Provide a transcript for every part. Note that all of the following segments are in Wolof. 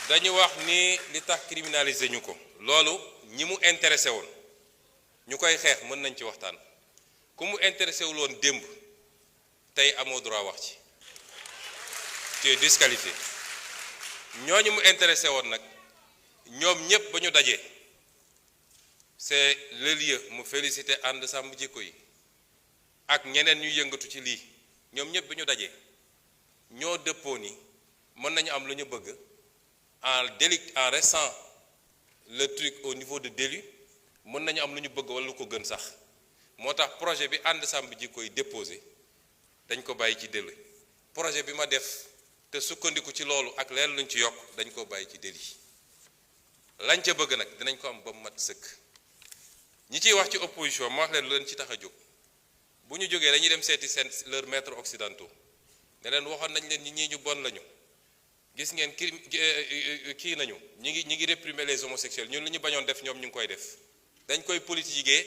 dañu wax ni li tax criminaliser ñu ko loolu ñi mu intéressé woon ñu koy xeex mën nañ ci waxtaan ku mu intéressé wul woon démb tey amoo droit wax ci tu es disqualifié ñooñu mu intéressé woon nag ñoom ñëpp ba ñu dajee c'est le lieu mu félicité ànd sàmm jikko yi ak ñeneen ñu yëngatu ci lii ñoom ñëpp ba ñu dajee ñoo dëppoo ni mën nañu am lu ñu bëgg en restant le truc au niveau de délit mën nañu am lu ñu bëgg wala lu ko gën sax moo tax projet bi ànd sàmm jikko yi déposé dañ ko bàyyi ci délit projet bi ma def te sukkandiku ci loolu ak leen luñ ci yokk dañ ko bàyyi ci délit lañ ca bëgg nag dinañ ko am ba mu mat sëkk ñi ciy wax ci opposition ma wax leen lu leen ci tax a jóg bu ñu jógee dañuy dem seeti seen leurs maîtres occidentaux ne leen waxoon nañ leen ñi ñu bon lañu gis ngeen kii nañu ñi ngi réprimer les homosexuels ñun li ñu bañoon def ñoom ñu ngi koy def dañ koy politiquer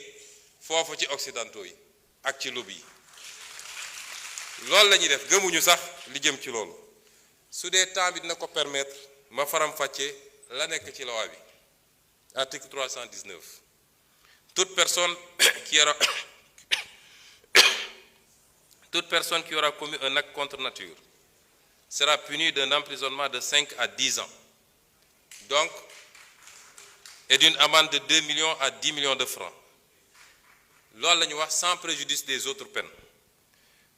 foofu ci occidentaux yi ak ci lobby yi loolu la ñuy def gëmuñu sax li jëm ci loolu su dee temps bi dina ko permettre ma faram-fàccee la nekk ci loi bi article 319 toute personne qui aura commis un acte contre nature sera punie d'un emprisonnement de 5 à 10 ans donc et d'une amende de 2 millions à 10 millions de francs loolu la ñu wax sans préjudice des autres peines.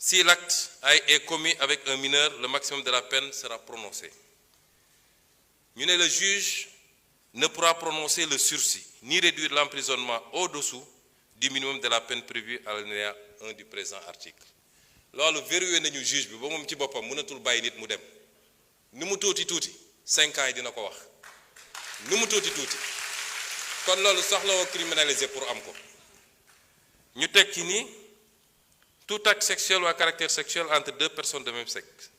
Si l'acte est commis avec un mineur, le maximum de la peine sera prononcé. Le juge ne pourra prononcer le sursis, ni réduire l'emprisonnement au-dessous du minimum de la peine prévue à l'alinéa 1 du présent article. Loolu verrouillé nañu juge bi ba moom ci boppam mënatul bàyyi nit mu dem ni mu tuuti 5 ans yi dina ko wax ni mu tuuti kon loolu soxlawoo criminaliser pour am ko ñu teg ci ni tout acte sexuel ou à caractère sexuel entre deux personnes de même sexe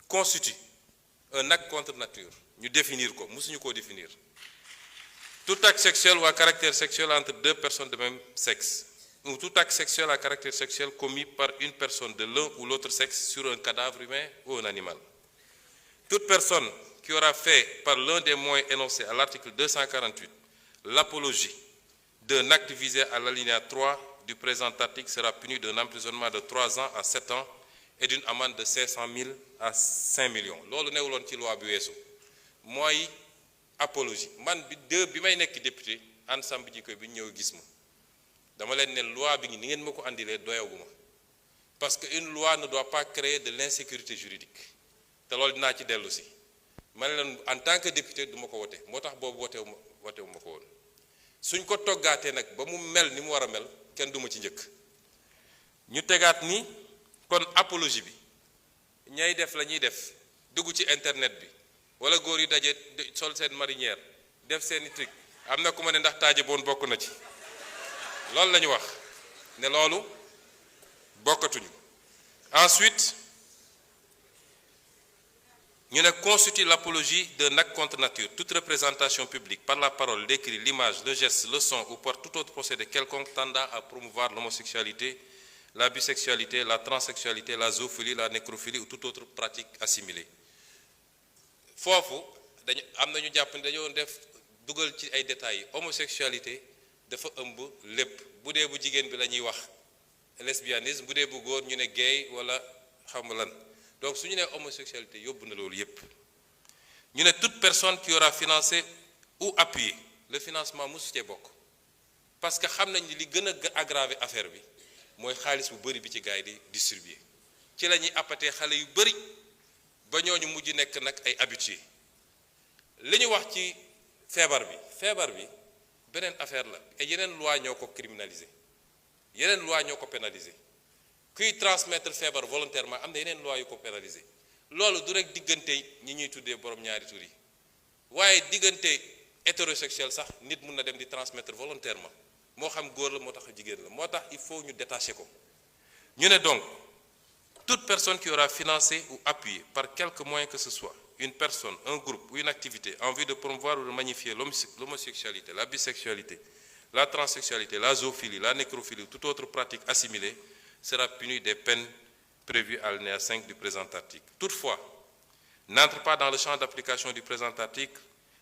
constitue un acte contre nature ñu définir ko mësuñu koo définir tout acte sexuel ou à caractère sexuel entre deux personnes de même sexe ou tout acte sexuel à caractère sexuel commis par une personne de l'un ou l'autre sexe sur un cadavre humain ou un animal. Toute personne qui aura fait par l'un des moyens énoncés à l'article 248 l'apologie d'un acte visé à l'alinéa 3 du présent article sera punie d'un emprisonnement de 3 ans à 7 ans et d'une amende de 500 000 à 5 millions. loolu newuloon ci loi bi weesu mooy apologie man bi may nekk député ànd sàmm jikko bi ñëw gis ma dama leen ne loi bi ni ngeen ma ko andilee doyaguma parce que une loi ne doit pas créer de l'insécurité juridique te loolu dinaa ci dellu si ma ne leen en tant que député du ma ko wote moo tax boobu wotewu ma ko woon suñ ko toggaatee nag ba mu mel ni mu war a mel kenn du ma ci njëkk ñu tegaat ni kon apologie bi ñay def la ñuy def dugg ci internet bi wala góor yi daje sol seen marinière def seeni truc am na ku ma ne ndax taaje boon bokk na ci loolu la ñu wax ne loolu bokkatuñu ensuite ñu ne constitue l'apologie d'un acte contre nature toute représentation publique par la parole, l'écrit, l'image, le geste, le son ou par tout autre procédé quelconque tendant à promouvoir l'homosexualité, la bisexualité, la transsexualité, la zoophilie, la nécrophilie ou toute autre pratique assimilée. foofu dañu am na ñu jàpp ne dañoo def dugal ci ay détails homosexualité dafa ëmb lépp bu dee bu jigéen bi la ñuy wax lesbianisme bu dee bu góor ñu ne gay wala xam lan donc su ñu nee homosexualité yóbbu na loolu yépp ñu ne toute personne qui aura financé ou appuyé le financement mosu cee bokk parce que xam nañ ni li gën a aggraver affaire bi mooy xaalis bu bëri bi ci gars yi di distribuer ci la ñuy appatee xale yu bëri ba ñooñu mujj nekk nag ay habitués li ñu wax ci feebar bi beneen affaire la et yeneen loi ñoo ko criminaliser yeneen loi ñoo ko pénaliser kuy transmettre feebar volontairement am na yeneen loi yu ko pénaliser loolu du rek diggante ñi ñuy tuddee borom ñaari tur yi waaye diggante hétérosexuel sax nit mun na dem di transmettre volontairement moo xam góor la moo tax jigéen la moo tax il faut ñu détacher ko ñu ne donc toute personne qui aura financé ou appuyé par quelque moyen que ce soit une personne, un groupe ou une activité en vue de promouvoir ou de magnifier l'homosexualité, la bisexualité, la transsexualité, la zoophilie, la nécrophilie ou toute autre pratique assimilée sera punie des peines prévues à l'alinéa 5 du présent article. Toutefois, n'entrent pas dans le champ d'application du présent article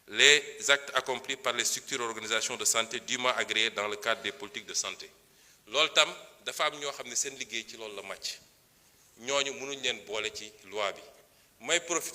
les actes accomplis par les structures et organisations de santé dûment agréées dans le cadre des politiques de santé. loolu tam dafa am ñoo xam ne seen liggéey ci loolu la màcc ñooñu mënuñ leen boole ci loi bi may profité